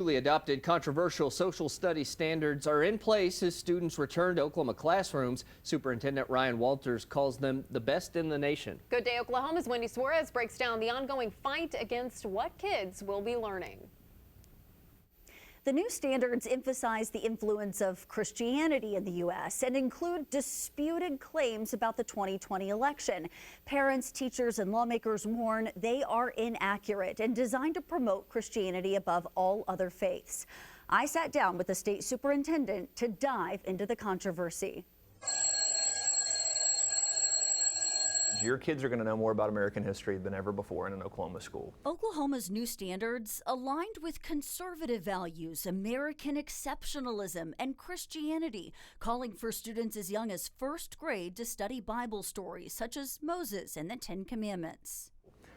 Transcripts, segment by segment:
Newly adopted controversial social studies standards are in place as students return to Oklahoma classrooms. Superintendent Ryan Walters calls them the best in the nation. Good Day Oklahoma's Wendy Suares breaks down the ongoing fight against what kids will be learning. The new standards emphasize the influence of Christianity in the U.S. and include disputed claims about the 2020 election. Parents, teachers, and lawmakers warn they are inaccurate and designed to promote Christianity above all other faiths. I sat down with the state superintendent to dive into the controversy. Your kids are going to know more about American history than ever before in an Oklahoma school. Oklahoma's new standards aligned with conservative values, American exceptionalism, and Christianity, calling for students as young as first grade to study Bible stories such as Moses and the Ten Commandments.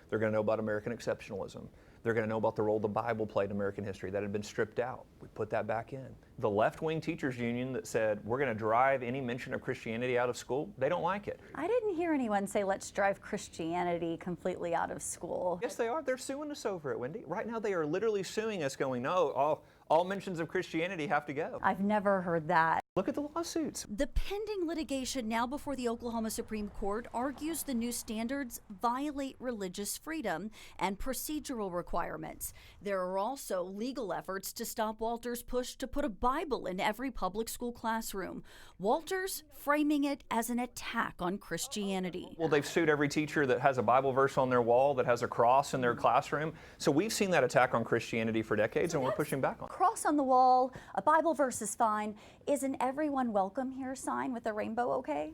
They're going to know about American exceptionalism. They're going to know about the role the Bible played in American history that had been stripped out. We put that back in. The left-wing teachers union that said we're going to drive any mention of Christianity out of school, they don't like it. I didn't hear anyone say let's drive Christianity completely out of school. Yes, they are. They're suing us over it, Wendy. Right now they are literally suing us going, no, all mentions of Christianity have to go. I've never heard that. Look at the lawsuits. The pending litigation now before the Oklahoma Supreme Court argues the new standards violate religious freedom and procedural requirements. There are also legal efforts to stop Walters' push to put a Bible in every public school classroom. Walters framing it as an attack on Christianity. Well, they've sued every teacher that has a Bible verse on their wall, that has a cross in their classroom. So we've seen that attack on Christianity for decades, and we're pushing back on it. Cross on the wall, a Bible verse is fine. Is an everyone welcome here sign with a rainbow okay?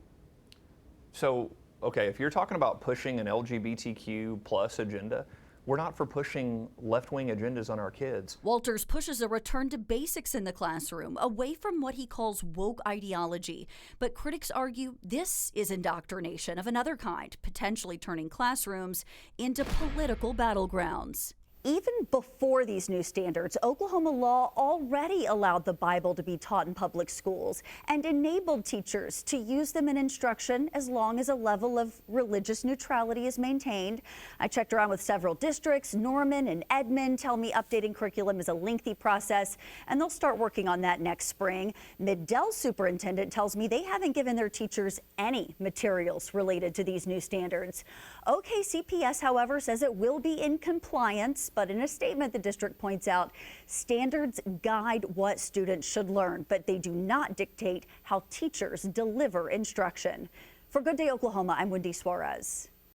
So, okay, if you're talking about pushing an LGBTQ plus agenda, we're not for pushing left-wing agendas on our kids. Walters pushes a return to basics in the classroom, away from what he calls woke ideology. But critics argue this is indoctrination of another kind, potentially turning classrooms into political battlegrounds. Even before these new standards, Oklahoma law already allowed the Bible to be taught in public schools and enabled teachers to use them in instruction as long as a level of religious neutrality is maintained. I checked around with several districts. Norman and Edmond tell me updating curriculum is a lengthy process, and they'll start working on that next spring. Middell's superintendent tells me they haven't given their teachers any materials related to these new standards. OKCPS, however, says it will be in compliance. But in a statement, the district points out standards guide what students should learn, but they do not dictate how teachers deliver instruction. For Good Day Oklahoma, I'm Wendy Suares.